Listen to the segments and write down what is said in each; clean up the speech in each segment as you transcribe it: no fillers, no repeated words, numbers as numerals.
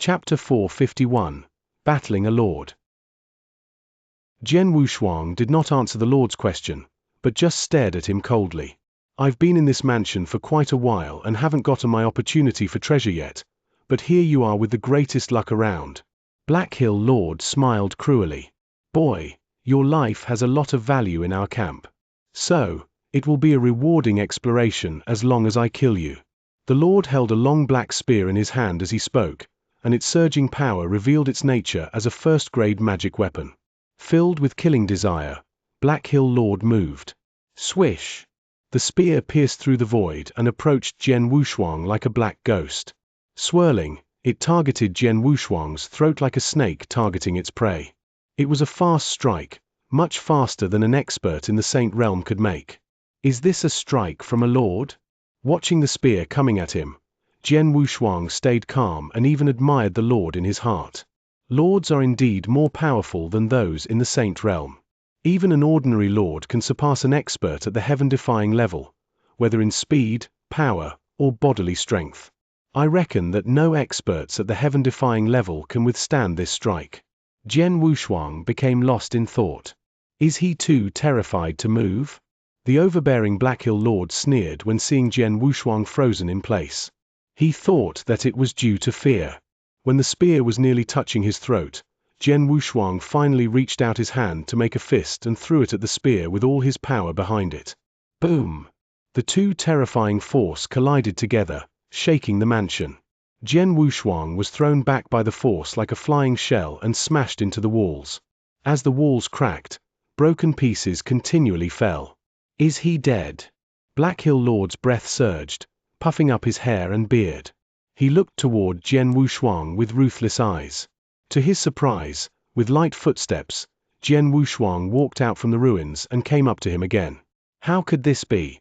Chapter 451. Battling a Lord. Jian Wushuang did not answer the Lord's question, but just stared at him coldly. I've been in this mansion for quite a while and haven't gotten my opportunity for treasure yet, but here you are with the greatest luck around. Black Hill Lord smiled cruelly. Boy, your life has a lot of value in our camp. So, it will be a rewarding exploration as long as I kill you. The Lord held a long black spear in his hand as he spoke, and its surging power revealed its nature as a first-grade magic weapon. Filled with killing desire, Black Hill Lord moved. Swish! The spear pierced through the void and approached Jian Wushuang like a black ghost. Swirling, it targeted Jian Wushuang's throat like a snake targeting its prey. It was a fast strike, much faster than an expert in the Saint Realm could make. Is this a strike from a lord? Watching the spear coming at him, Jian Wushuang stayed calm and even admired the Lord in his heart. Lords are indeed more powerful than those in the Saint Realm. Even an ordinary lord can surpass an expert at the heaven-defying level, whether in speed, power, or bodily strength. I reckon that no experts at the heaven-defying level can withstand this strike. Jian Wushuang became lost in thought. Is he too terrified to move? The overbearing Black Hill Lord sneered when seeing Jian Wushuang frozen in place. He thought that it was due to fear. When the spear was nearly touching his throat, Jian Wushuang finally reached out his hand to make a fist and threw it at the spear with all his power behind it. Boom! The two terrifying force collided together, shaking the mansion. Jian Wushuang was thrown back by the force like a flying shell and smashed into the walls. As the walls cracked, broken pieces continually fell. Is he dead? Black Hill Lord's breath surged, puffing up his hair and beard. He looked toward Jian Wushuang with ruthless eyes. To his surprise, with light footsteps, Jian Wushuang walked out from the ruins and came up to him again. How could this be?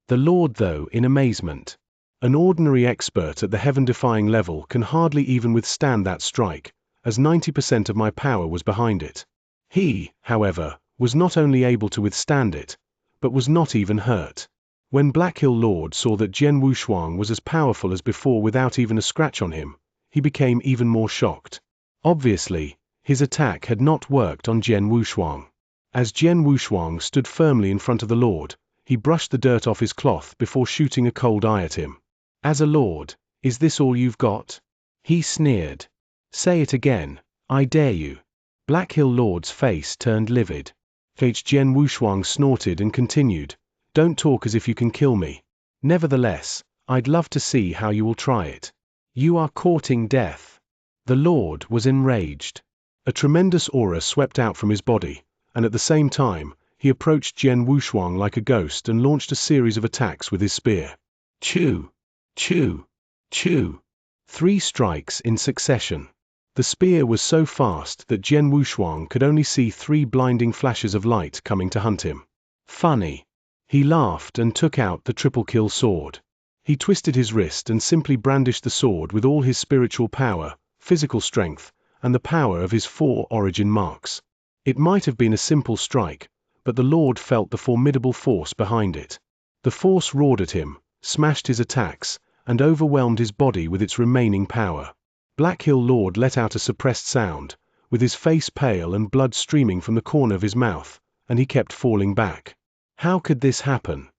The Lord, though, in amazement. An ordinary expert at the heaven-defying level can hardly even withstand that strike, as 90% of my power was behind it. He, however, was not only able to withstand it, but was not even hurt. When Black Hill Lord saw that Jian Wushuang was as powerful as before without even a scratch on him, he became even more shocked. Obviously, his attack had not worked on Jian Wushuang. As Jian Wushuang stood firmly in front of the Lord, he brushed the dirt off his cloth before shooting a cold eye at him. As a lord, is this all you've got? He sneered. Say it again, I dare you. Black Hill Lord's face turned livid. Jian Wushuang snorted and continued, Don't talk as if you can kill me. Nevertheless, I'd love to see how you will try it. You are courting death. The Lord was enraged. A tremendous aura swept out from his body, and at the same time, he approached Jian Wushuang like a ghost and launched a series of attacks with his spear. Chew! Chew! Chew! 3 strikes in succession. The spear was so fast that Jian Wushuang could only see 3 blinding flashes of light coming to hunt him. Funny. He laughed and took out the triple-kill sword. He twisted his wrist and simply brandished the sword with all his spiritual power, physical strength, and the power of his 4 origin marks. It might have been a simple strike, but the Lord felt the formidable force behind it. The force roared at him, smashed his attacks, and overwhelmed his body with its remaining power. Black Hill Lord let out a suppressed sound, with his face pale and blood streaming from the corner of his mouth, and he kept falling back. How could this happen?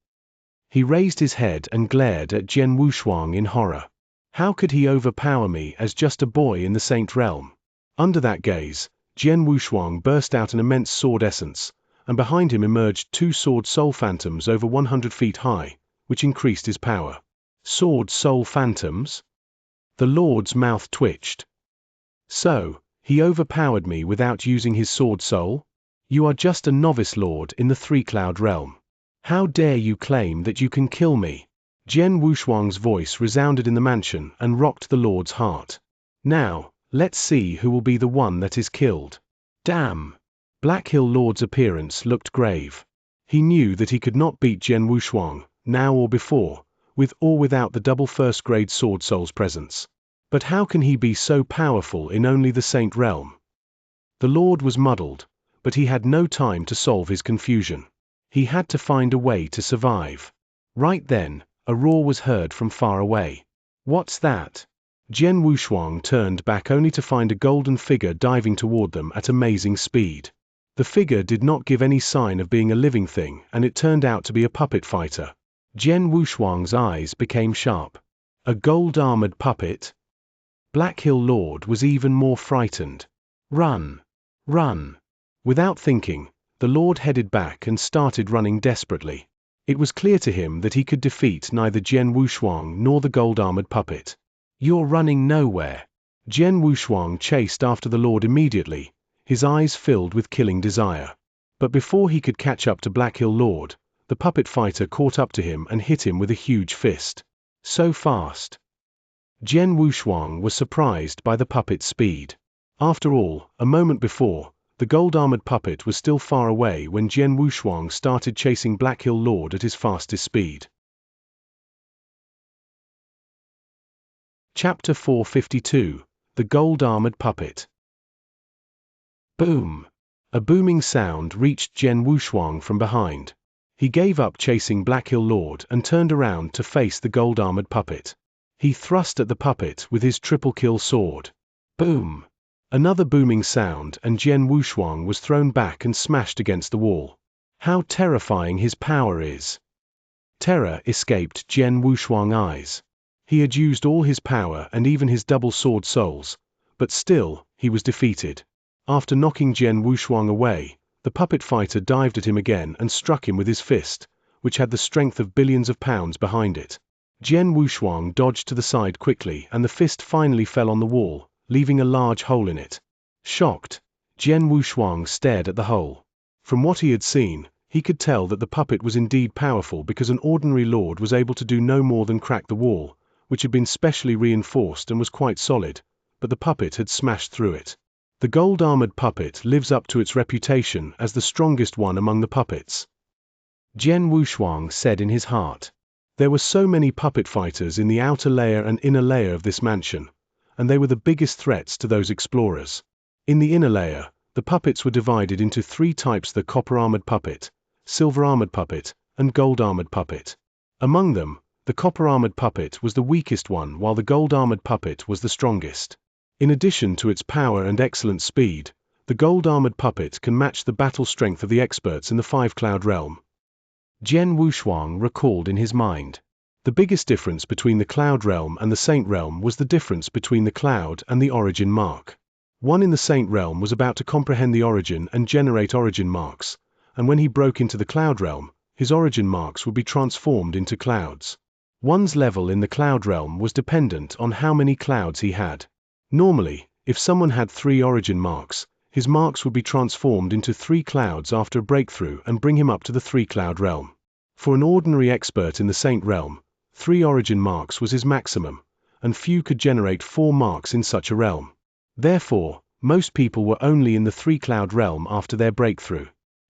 He raised his head and glared at Jian Wushuang in horror. How could he overpower me as just a boy in the Saint Realm? Under that gaze, Jian Wushuang burst out an immense sword essence, and behind him emerged 2 sword soul phantoms over 100 feet high, which increased his power. Sword soul phantoms? The Lord's mouth twitched. So, he overpowered me without using his sword soul? You are just a novice lord in the 3-cloud realm. How dare you claim that you can kill me? Jian Wushuang's voice resounded in the mansion and rocked the Lord's heart. Now, let's see who will be the one that is killed. Damn! Black Hill Lord's appearance looked grave. He knew that he could not beat Jian Wushuang, now or before, with or without the double first-grade sword soul's presence. But how can he be so powerful in only the Saint Realm? The Lord was muddled, but he had no time to solve his confusion. He had to find a way to survive. Right then, a roar was heard from far away. What's that? Jian Wushuang turned back only to find a golden figure diving toward them at amazing speed. The figure did not give any sign of being a living thing, and it turned out to be a puppet fighter. Jian Wushuang's eyes became sharp. A gold-armored puppet? Black Hill Lord was even more frightened. Run! Run! Without thinking, the Lord headed back and started running desperately. It was clear to him that he could defeat neither Jian Wushuang nor the gold-armored puppet. You're running nowhere. Jian Wushuang chased after the Lord immediately, his eyes filled with killing desire. But before he could catch up to Black Hill Lord, the puppet fighter caught up to him and hit him with a huge fist. So fast. Jian Wushuang was surprised by the puppet's speed. After all, a moment before, the gold-armored puppet was still far away when Jian Wushuang started chasing Black Hill Lord at his fastest speed. Chapter 452. The Gold-Armored Puppet. Boom! A booming sound reached Jian Wushuang from behind. He gave up chasing Black Hill Lord and turned around to face the gold-armored puppet. He thrust at the puppet with his triple-kill sword. Boom! Another booming sound and Jian Wushuang was thrown back and smashed against the wall. How terrifying his power is! Terror escaped Jian Wushuang's eyes. He had used all his power and even his double sword souls, but still, he was defeated. After knocking Jian Wushuang away, the puppet fighter dived at him again and struck him with his fist, which had the strength of billions of pounds behind it. Jian Wushuang dodged to the side quickly and the fist finally fell on the wall, leaving a large hole in it. Shocked, Jian Wushuang stared at the hole. From what he had seen, he could tell that the puppet was indeed powerful because an ordinary lord was able to do no more than crack the wall, which had been specially reinforced and was quite solid, but the puppet had smashed through it. The gold-armored puppet lives up to its reputation as the strongest one among the puppets. Jian Wushuang said in his heart. There were so many puppet fighters in the outer layer and inner layer of this mansion, and they were the biggest threats to those explorers. In the inner layer, the puppets were divided into three types: the copper-armored puppet, silver-armored puppet, and gold-armored puppet. Among them, the copper-armored puppet was the weakest one while the gold-armored puppet was the strongest. In addition to its power and excellent speed, the gold-armored puppet can match the battle strength of the experts in the Five-Cloud Realm. Jian Wushuang recalled in his mind. The biggest difference between the Cloud Realm and the Saint Realm was the difference between the Cloud and the Origin Mark. One in the Saint Realm was about to comprehend the Origin and generate Origin Marks, and when he broke into the Cloud Realm, his Origin Marks would be transformed into clouds. One's level in the Cloud Realm was dependent on how many clouds he had. Normally, if someone had 3 Origin Marks, his marks would be transformed into 3 clouds after a breakthrough and bring him up to the 3-Cloud Realm. For an ordinary expert in the Saint Realm, 3 Origin Marks was his maximum, and few could generate 4 marks in such a realm. Therefore, most people were only in the 3-Cloud Realm after their breakthrough.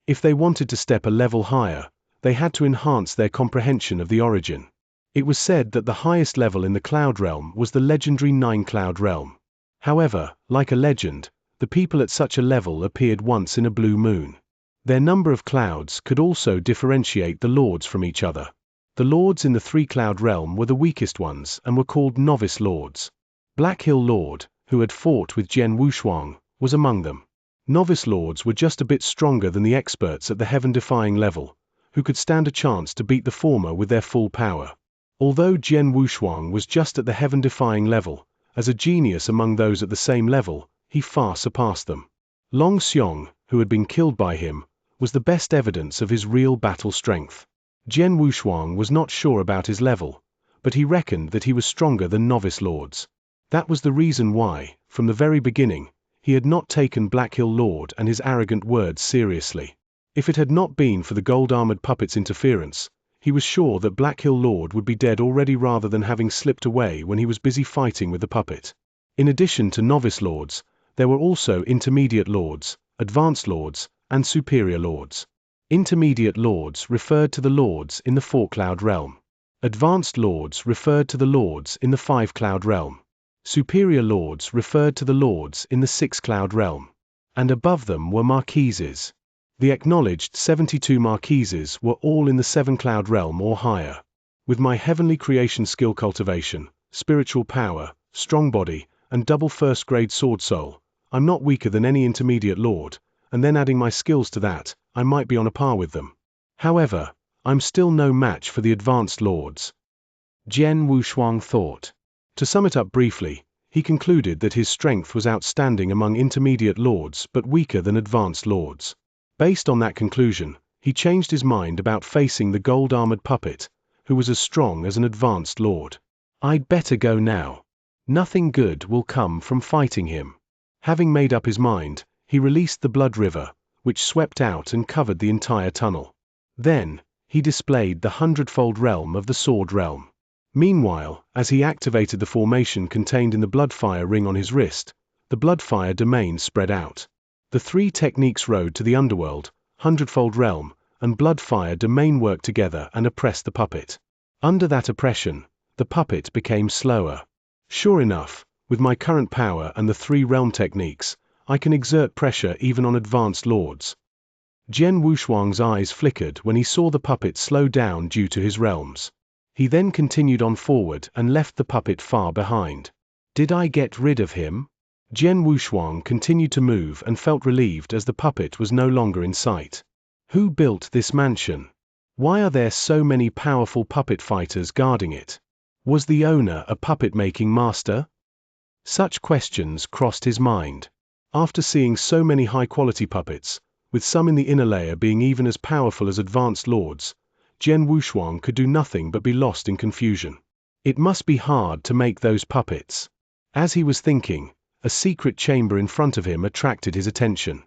If they wanted to step a level higher, they had to enhance their comprehension of the Origin. It was said that the highest level in the Cloud Realm was the legendary 9-Cloud Realm. However, like a legend, the people at such a level appeared once in a blue moon. Their number of clouds could also differentiate the lords from each other. The lords in the 3-Cloud Realm were the weakest ones and were called novice lords. Black Hill Lord, who had fought with Jian Wushuang, was among them. Novice lords were just a bit stronger than the experts at the heaven-defying level, who could stand a chance to beat the former with their full power. Although Jian Wushuang was just at the heaven-defying level, as a genius among those at the same level, he far surpassed them. Long Xiong, who had been killed by him, was the best evidence of his real battle strength. Jian Wushuang was not sure about his level, but he reckoned that he was stronger than novice lords. That was the reason why, from the very beginning, he had not taken Black Hill Lord and his arrogant words seriously. If it had not been for the gold-armored puppet's interference, he was sure that Black Hill Lord would be dead already rather than having slipped away when he was busy fighting with the puppet. In addition to novice lords, there were also intermediate lords, advanced lords, and superior lords. Intermediate lords referred to the lords in the 4-Cloud Realm. Advanced lords referred to the lords in the 5-Cloud Realm. Superior lords referred to the lords in the 6-Cloud Realm. And above them were marquises. The acknowledged 72 marquises were all in the 7-Cloud Realm or higher. With my heavenly creation skill cultivation, spiritual power, strong body, and double first-grade sword soul. I'm not weaker than any intermediate lord, and then adding my skills to that, I might be on a par with them. However, I'm still no match for the advanced lords. Jian Wushuang thought. To sum it up briefly, he concluded that his strength was outstanding among intermediate lords but weaker than advanced lords. Based on that conclusion, he changed his mind about facing the gold-armored puppet, who was as strong as an advanced lord. I'd better go now. Nothing good will come from fighting him. Having made up his mind, he released the blood river, which swept out and covered the entire tunnel. Then, he displayed the 100-fold realm of the sword realm. Meanwhile, as he activated the formation contained in the bloodfire ring on his wrist, the bloodfire domain spread out. The three techniques road to the underworld, 100-fold realm, and bloodfire domain worked together and oppressed the puppet. Under that oppression, the puppet became slower. Sure enough, with my current power and the three realm techniques, I can exert pressure even on advanced lords. Jian Wushuang's eyes flickered when he saw the puppet slow down due to his realms. He then continued on forward and left the puppet far behind. Did I get rid of him? Jian Wushuang continued to move and felt relieved as the puppet was no longer in sight. Who built this mansion? Why are there so many powerful puppet fighters guarding it? Was the owner a puppet-making master? Such questions crossed his mind. After seeing so many high-quality puppets, with some in the inner layer being even as powerful as advanced lords, Jian Wushuang could do nothing but be lost in confusion. It must be hard to make those puppets. As he was thinking, a secret chamber in front of him attracted his attention.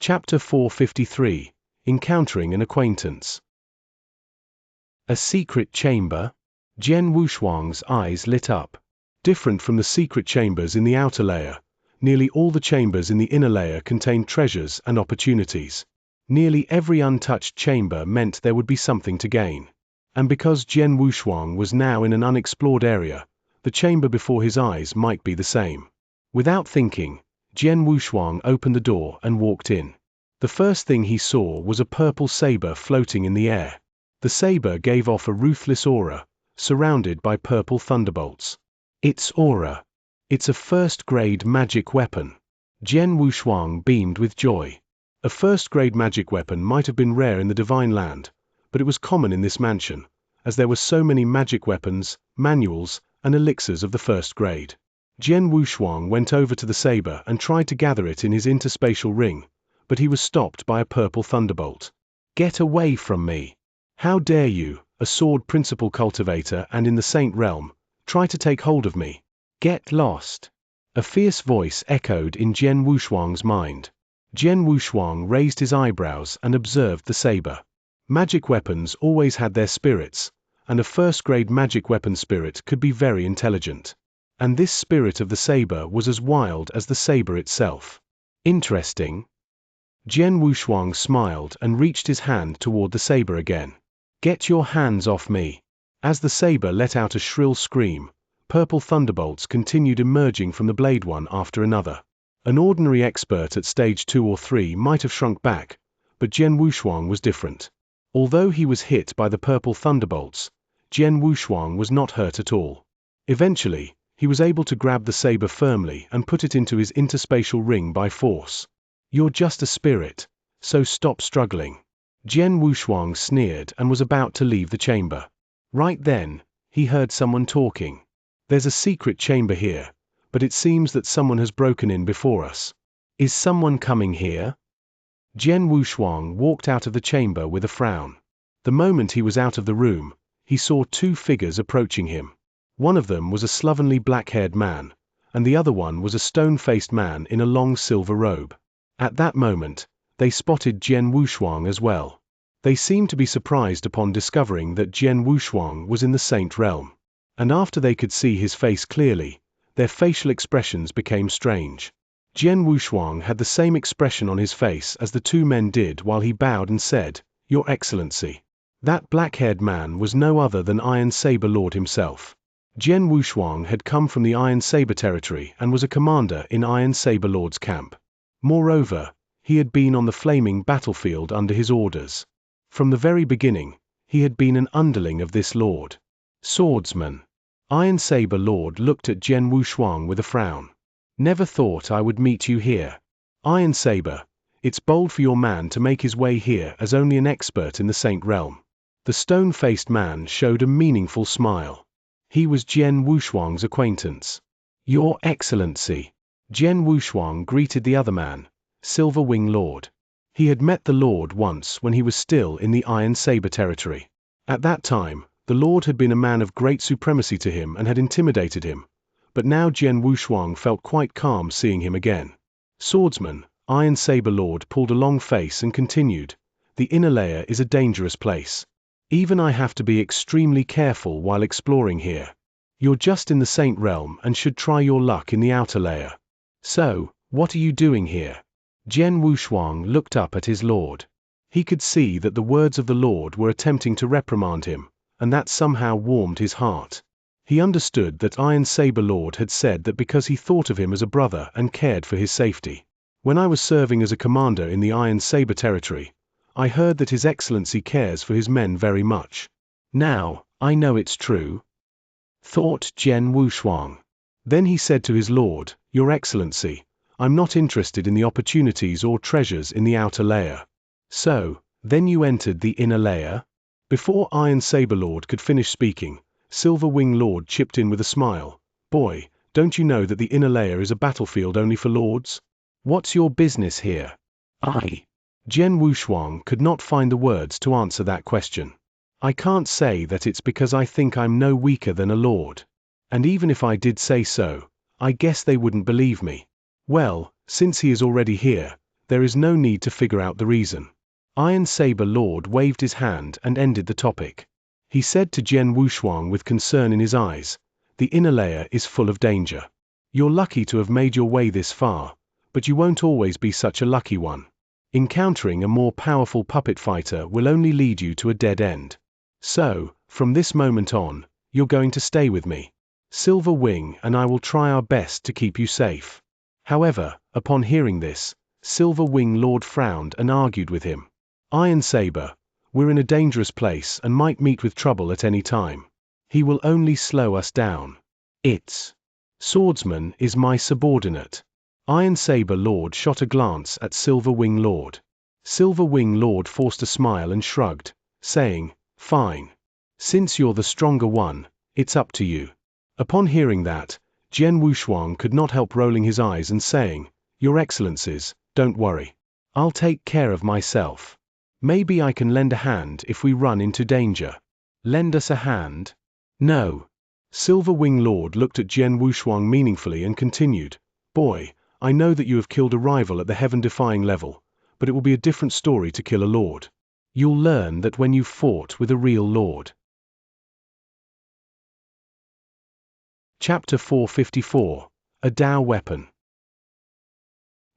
Chapter 453, Encountering an Acquaintance. A secret chamber? Jian Wushuang's eyes lit up. Different from the secret chambers in the outer layer, nearly all the chambers in the inner layer contained treasures and opportunities. Nearly every untouched chamber meant there would be something to gain. And because Jian Wushuang was now in an unexplored area, the chamber before his eyes might be the same. Without thinking, Jian Wushuang opened the door and walked in. The first thing he saw was a purple saber floating in the air. The saber gave off a ruthless aura, surrounded by purple thunderbolts. Its aura. It's a first-grade magic weapon. Jian Wushuang beamed with joy. A first-grade magic weapon might have been rare in the Divine Land, but it was common in this mansion, as there were so many magic weapons, manuals, and elixirs of the first grade. Jian Wushuang went over to the saber and tried to gather it in his interspatial ring, but he was stopped by a purple thunderbolt. Get away from me! How dare you, a sword principle cultivator and in the Saint realm, try to take hold of me? Get lost! A fierce voice echoed in Jian Wushuang's mind. Jian Wushuang raised his eyebrows and observed the saber. Magic weapons always had their spirits, and a first-grade magic weapon spirit could be very intelligent. And this spirit of the saber was as wild as the saber itself. Interesting. Jian Wushuang smiled and reached his hand toward the saber again. Get your hands off me! As the saber let out a shrill scream, purple thunderbolts continued emerging from the blade one after another. An ordinary expert at stage 2 or 3 might have shrunk back, but Jian Wushuang was different. Although he was hit by the purple thunderbolts, Jian Wushuang was not hurt at all. Eventually, he was able to grab the saber firmly and put it into his interspatial ring by force. You're just a spirit, so stop struggling. Jian Wushuang sneered and was about to leave the chamber. Right then, he heard someone talking. There's a secret chamber here, but it seems that someone has broken in before us. Is someone coming here? Jian Wushuang walked out of the chamber with a frown. The moment he was out of the room, he saw two figures approaching him. One of them was a slovenly black-haired man, and the other one was a stone-faced man in a long silver robe. At that moment, they spotted Jian Wushuang as well. They seemed to be surprised upon discovering that Jian Wushuang was in the Saint realm. And after they could see his face clearly, their facial expressions became strange. Jian Wushuang had the same expression on his face as the two men did while he bowed and said, "Your Excellency." That black-haired man was no other than Iron Saber Lord himself. Jian Wushuang had come from the Iron Saber territory and was a commander in Iron Saber Lord's camp. Moreover, he had been on the flaming battlefield under his orders. From the very beginning, he had been an underling of this lord. Swordsman. Iron Saber Lord looked at Jian Wushuang with a frown. Never thought I would meet you here. Iron Saber, it's bold for your man to make his way here as only an expert in the Saint Realm. The stone-faced man showed a meaningful smile. He was Jian Wushuang's acquaintance. Your Excellency. Jian Wushuang greeted the other man, Silver Wing Lord. He had met the Lord once when he was still in the Iron Saber territory. At that time, the Lord had been a man of great supremacy to him and had intimidated him. But now Jian Wushuang felt quite calm seeing him again. Swordsman, Iron Saber Lord pulled a long face and continued, the inner layer is a dangerous place. Even I have to be extremely careful while exploring here. You're just in the Saint Realm and should try your luck in the outer layer. So, what are you doing here? Jian Wushuang looked up at his lord. He could see that the words of the Lord were attempting to reprimand him, and that somehow warmed his heart. He understood that Iron Saber Lord had said that because he thought of him as a brother and cared for his safety. When I was serving as a commander in the Iron Saber territory, I heard that His Excellency cares for his men very much. Now, I know it's true, thought Jian Wushuang. Then he said to his lord, Your Excellency, I'm not interested in the opportunities or treasures in the outer layer. So, then you entered the inner layer? Before Iron Saber Lord could finish speaking, Silver Wing Lord chipped in with a smile. Boy, don't you know that the inner layer is a battlefield only for lords? What's your business here? Jian Wushuang could not find the words to answer that question. I can't say that it's because I think I'm no weaker than a lord. And even if I did say so, I guess they wouldn't believe me. Well, since he is already here, there is no need to figure out the reason. Iron Saber Lord waved his hand and ended the topic. He said to Jian Wushuang with concern in his eyes, the inner layer is full of danger. You're lucky to have made your way this far, but you won't always be such a lucky one. Encountering a more powerful puppet fighter will only lead you to a dead end. So, from this moment on, you're going to stay with me. Silver Wing and I will try our best to keep you safe. However, upon hearing this, Silver Wing Lord frowned and argued with him. Iron Saber, we're in a dangerous place and might meet with trouble at any time. He will only slow us down. Swordsman is my subordinate. Iron Saber Lord shot a glance at Silver Wing Lord. Silver Wing Lord forced a smile and shrugged, saying, Fine. Since you're the stronger one, it's up to you. Upon hearing that, Jian Wushuang could not help rolling his eyes and saying, Your Excellencies, don't worry. I'll take care of myself. Maybe I can lend a hand if we run into danger. Lend us a hand? No. Silver Wing Lord looked at Jian Wushuang meaningfully and continued, Boy, I know that you have killed a rival at the heaven-defying level, but it will be a different story to kill a lord. You'll learn that when you've fought with a real lord. Chapter 454, A Dao Weapon.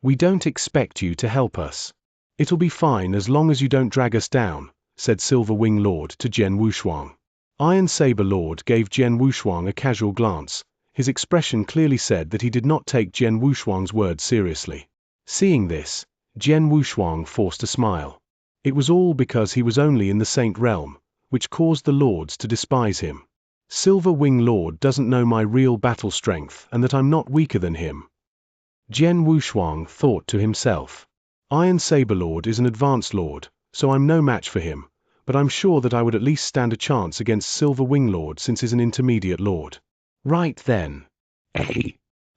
We don't expect you to help us. It'll be fine as long as you don't drag us down, said Silver Wing Lord to Jian Wushuang. Iron Saber Lord gave Jian Wushuang a casual glance. His expression clearly said that he did not take Jian Wushuang's words seriously. Seeing this, Jian Wushuang forced a smile. It was all because he was only in the Saint Realm, which caused the lords to despise him. Silver Wing Lord doesn't know my real battle strength and that I'm not weaker than him. Jian Wushuang thought to himself. Iron Saber Lord is an advanced lord, so I'm no match for him, but I'm sure that I would at least stand a chance against Silver Wing Lord since he's an intermediate lord. Right then.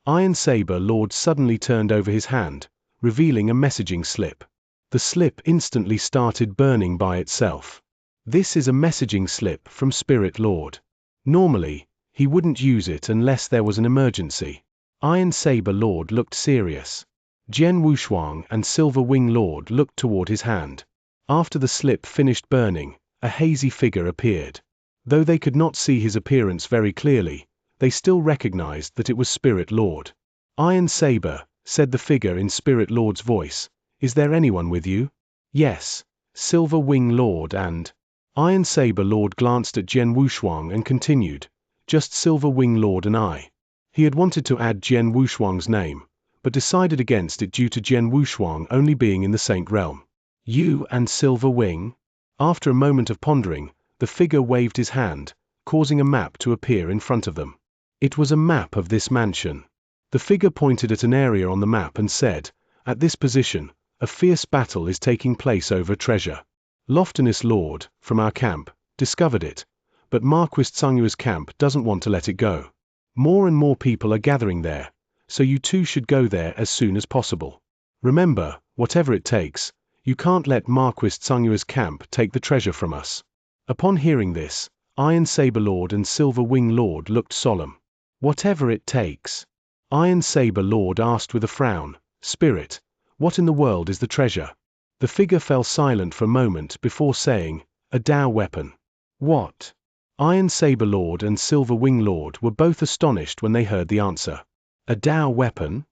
Iron Saber Lord suddenly turned over his hand, revealing a messaging slip. The slip instantly started burning by itself. This is a messaging slip from Spirit Lord. Normally, he wouldn't use it unless there was an emergency. Iron Saber Lord looked serious. Jian Wushuang and Silver Wing Lord looked toward his hand. After the slip finished burning, a hazy figure appeared. Though they could not see his appearance very clearly, they still recognized that it was Spirit Lord. Iron Saber, said the figure in Spirit Lord's voice, is there anyone with you? Yes, Silver Wing Lord and... Iron Saber Lord glanced at Jian Wushuang and continued, just Silver Wing Lord and I. He had wanted to add Jian Wushuang's name, but decided against it due to Jian Wushuang only being in the Saint Realm. You and Silver Wing? After a moment of pondering, the figure waved his hand, causing a map to appear in front of them. It was a map of this mansion. The figure pointed at an area on the map and said, "At this position, a fierce battle is taking place over treasure. Loftiness Lord, from our camp, discovered it, but Marquis Xianxia's camp doesn't want to let it go. More and more people are gathering there, so you two should go there as soon as possible. Remember, whatever it takes, you can't let Marquis Xianxia's camp take the treasure from us." Upon hearing this, Iron Saber Lord and Silver Wing Lord looked solemn. "Whatever it takes?" Iron Saber Lord asked with a frown. "Spirit, what in the world is the treasure?" The figure fell silent for a moment before saying, "A Dao weapon." "What?" Iron Saber Lord and Silver Wing Lord were both astonished when they heard the answer. "A Dao weapon?"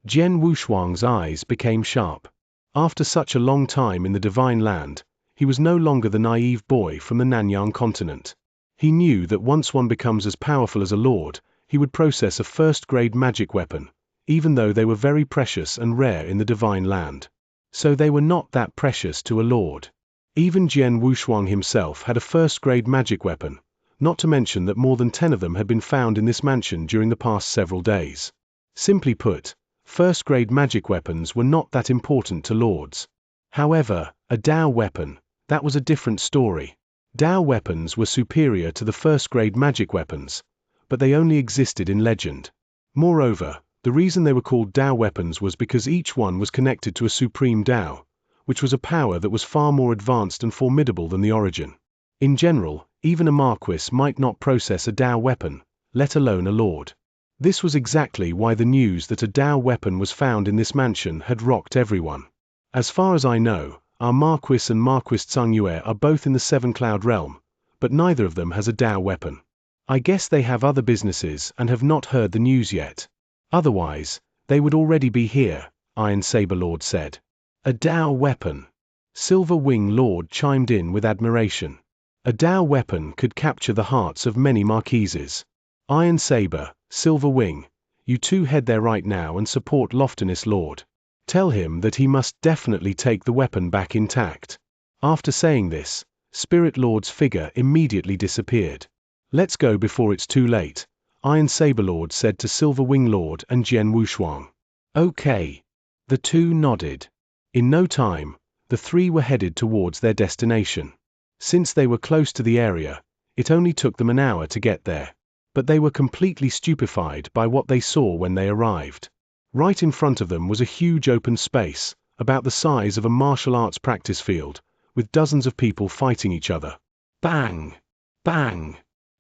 Jian Wushuang's eyes became sharp. After such a long time in the Divine Land, he was no longer the naive boy from the Nanyang continent. He knew that once one becomes as powerful as a lord, he would process a first-grade magic weapon, even though they were very precious and rare in the Divine Land. So they were not that precious to a lord. Even Jian Wushuang himself had a first-grade magic weapon, not to mention that more than 10 of them had been found in this mansion during the past several days. Simply put, first-grade magic weapons were not that important to lords. However, a Dao weapon, that was a different story. Dao weapons were superior to the first-grade magic weapons, but they only existed in legend. Moreover, the reason they were called Dao weapons was because each one was connected to a supreme Dao, which was a power that was far more advanced and formidable than the origin. In general, even a marquis might not process a Dao weapon, let alone a lord. This was exactly why the news that a Dao weapon was found in this mansion had rocked everyone. As far as I know, our Marquis and Marquis Xianxia are both in the Seven Cloud Realm, but neither of them has a Dao weapon. I guess they have other businesses and have not heard the news yet. Otherwise, they would already be here, Iron Saber Lord said. A Dao weapon. Silver Wing Lord chimed in with admiration. A Dao weapon could capture the hearts of many marquises. Iron Saber, Silver Wing, you two head there right now and support Loftiness Lord. Tell him that he must definitely take the weapon back intact. After saying this, Spirit Lord's figure immediately disappeared. Let's go before it's too late, Iron Saber Lord said to Silver Wing Lord and Jian Wushuang. Okay. The two nodded. In no time, the three were headed towards their destination. Since they were close to the area, it only took them an hour to get there. But they were completely stupefied by what they saw when they arrived. Right in front of them was a huge open space, about the size of a martial arts practice field, with dozens of people fighting each other. Bang! Bang!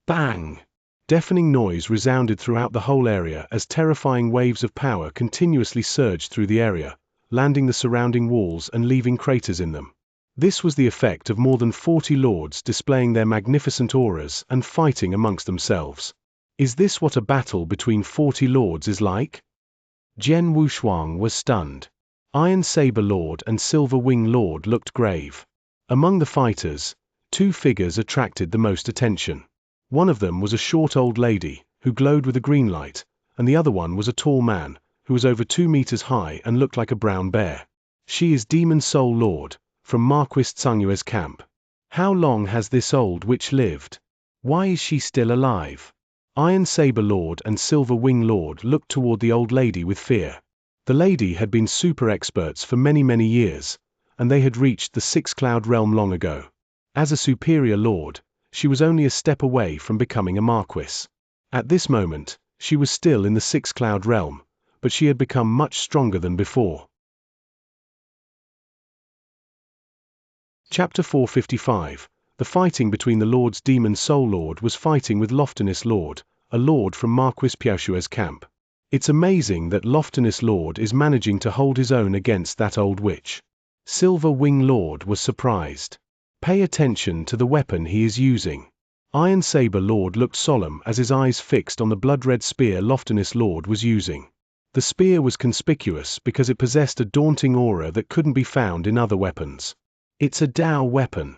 Bang! Deafening noise resounded throughout the whole area as terrifying waves of power continuously surged through the area, landing the surrounding walls and leaving craters in them. This was the effect of more than 40 lords displaying their magnificent auras and fighting amongst themselves. Is this what a battle between 40 lords is like? Jian Wushuang was stunned. Iron Saber Lord and Silver Wing Lord looked grave. Among the fighters, 2 figures attracted the most attention. One of them was a short old lady, who glowed with a green light, and the other one was a tall man, who was over 2 meters high and looked like a brown bear. She is Demon Soul Lord, from Marquis Xianxia's camp. How long has this old witch lived? Why is she still alive? Iron Saber Lord and Silver Wing Lord looked toward the old lady with fear. The lady had been super experts for many years, and they had reached the 6 Cloud Realm long ago. As a superior lord, she was only a step away from becoming a marquis. At this moment, she was still in the 6 Cloud Realm, but she had become much stronger than before. Chapter 455. The fighting between the Lord's Demon Soul Lord was fighting with Loftiness Lord, a lord from Marquis Piaoshua's camp. It's amazing that Loftiness Lord is managing to hold his own against that old witch. Silver Wing Lord was surprised. Pay attention to the weapon he is using. Iron Saber Lord looked solemn as his eyes fixed on the blood-red spear Loftiness Lord was using. The spear was conspicuous because it possessed a daunting aura that couldn't be found in other weapons. It's a Dao weapon.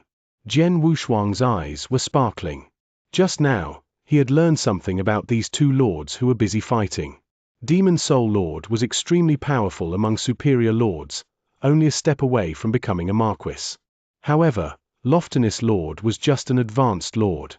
Jian Wushuang's eyes were sparkling. Just now, he had learned something about these 2 lords who were busy fighting. Demon Soul Lord was extremely powerful among superior lords, only a step away from becoming a marquis. However, Loftiness Lord was just an advanced lord.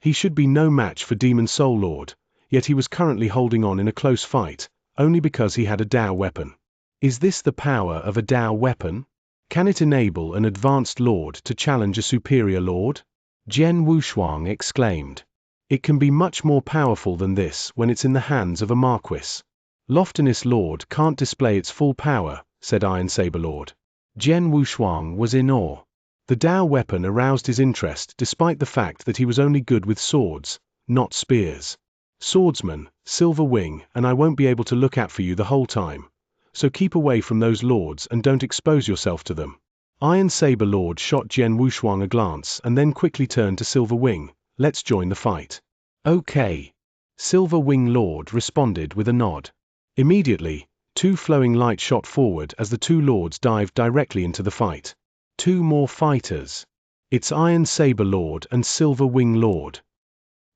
He should be no match for Demon Soul Lord, yet he was currently holding on in a close fight, only because he had a Dao weapon. Is this the power of a Dao weapon? Can it enable an advanced lord to challenge a superior lord? Jian Wushuang exclaimed. It can be much more powerful than this when it's in the hands of a marquis. Loftiness Lord can't display its full power, said Iron Saber Lord. Jian Wushuang was in awe. The Dao weapon aroused his interest despite the fact that he was only good with swords, not spears. Swordsman, Silver Wing, and I won't be able to look out for you the whole time. So keep away from those lords and don't expose yourself to them. Iron Saber Lord shot Jian Wushuang a glance and then quickly turned to Silver Wing. Let's join the fight. Okay. Silver Wing Lord responded with a nod. Immediately, two flowing lights shot forward as the two lords dived directly into the fight. Two more fighters. It's Iron Saber Lord and Silver Wing Lord.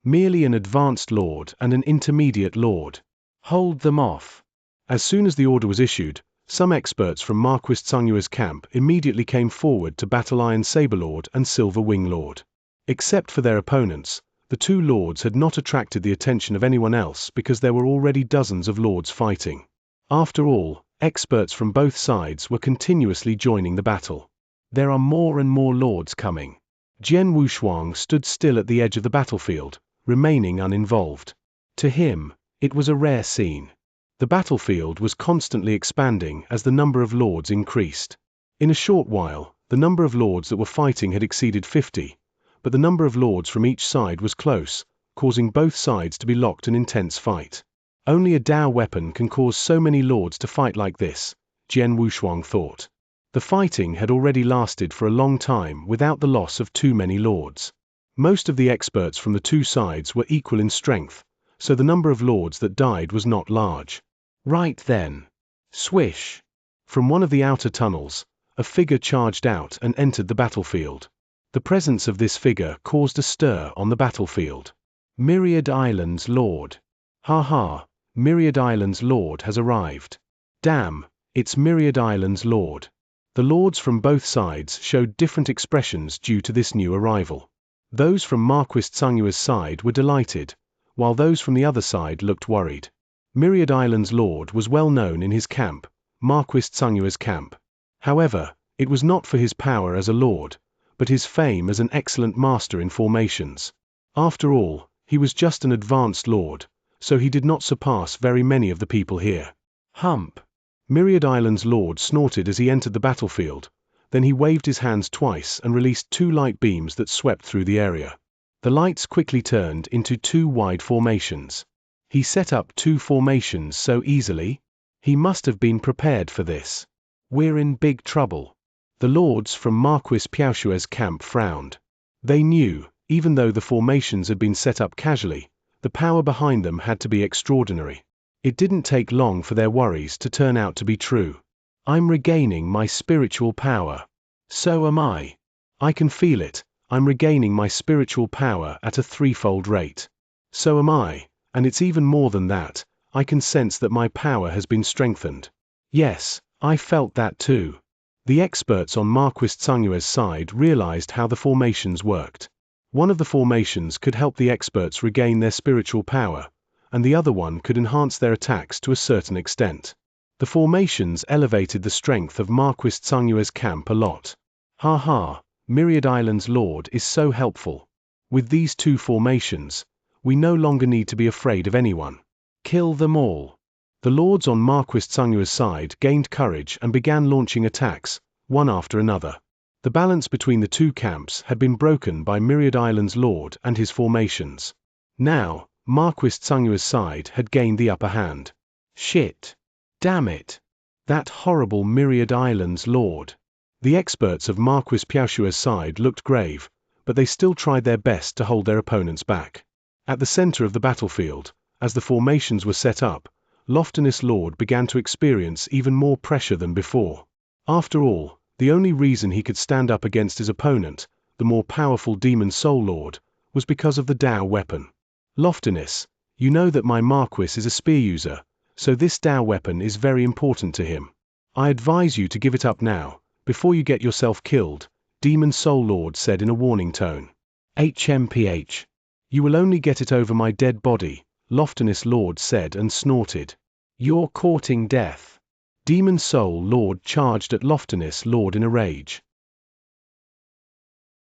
Merely an advanced lord and an intermediate lord. Hold them off. As soon as the order was issued, some experts from Marquis Xianxia's camp immediately came forward to battle Iron Saber Lord and Silver Wing Lord. Except for their opponents, the two lords had not attracted the attention of anyone else because there were already dozens of lords fighting. After all, experts from both sides were continuously joining the battle. There are more and more lords coming. Jian Wushuang stood still at the edge of the battlefield, remaining uninvolved. To him, it was a rare scene. The battlefield was constantly expanding as the number of lords increased. In a short while, the number of lords that were fighting had exceeded 50, but the number of lords from each side was close, causing both sides to be locked in intense fight. Only a Dao weapon can cause so many lords to fight like this, Jian Wushuang thought. The fighting had already lasted for a long time without the loss of too many lords. Most of the experts from the two sides were equal in strength, so the number of lords that died was not large. Right then. Swish. From one of the outer tunnels, a figure charged out and entered the battlefield. The presence of this figure caused a stir on the battlefield. Myriad Islands Lord. Ha ha, Myriad Islands Lord has arrived. Damn, it's Myriad Islands Lord. The lords from both sides showed different expressions due to this new arrival. Those from Marquis Xianxia's side were delighted, while those from the other side looked worried. Myriad Islands Lord was well known in his camp, Marquis Xianxia's camp. However, it was not for his power as a lord, but his fame as an excellent master in formations. After all, he was just an advanced lord, so he did not surpass very many of the people here. Hump. Myriad Islands Lord snorted as he entered the battlefield, then he waved his hands twice and released two light beams that swept through the area. The lights quickly turned into two wide formations. He set up two formations so easily? He must have been prepared for this. We're in big trouble. The lords from Marquis Piaoshua's camp frowned. They knew, even though the formations had been set up casually, the power behind them had to be extraordinary. It didn't take long for their worries to turn out to be true. I'm regaining my spiritual power. So am I. I can feel it. I'm regaining my spiritual power at a threefold rate. So am I, and it's even more than that. I can sense that my power has been strengthened. Yes, I felt that too. The experts on Marquis Xianxia's side realized how the formations worked. One of the formations could help the experts regain their spiritual power, and the other one could enhance their attacks to a certain extent. The formations elevated the strength of Marquis Xianxia's camp a lot. Ha ha, Myriad Islands Lord is so helpful. With these two formations, we no longer need to be afraid of anyone. Kill them all. The lords on Marquis Xianxia's side gained courage and began launching attacks, one after another. The balance between the two camps had been broken by Myriad Islands Lord and his formations. Now, Marquis Xianxia's side had gained the upper hand. Shit. Damn it. That horrible Myriad Islands Lord. The experts of Marquis Piaoshua's side looked grave, but they still tried their best to hold their opponents back. At the center of the battlefield, as the formations were set up, Loftiness Lord began to experience even more pressure than before. After all, the only reason he could stand up against his opponent, the more powerful Demon Soul Lord, was because of the Dao weapon. Loftiness, you know that my Marquis is a spear user, so this Dao weapon is very important to him. I advise you to give it up now, before you get yourself killed, Demon Soul Lord said in a warning tone. HMPH. You will only get it over my dead body, Loftiness Lord said and snorted. You're courting death. Demon Soul Lord charged at Loftiness Lord in a rage.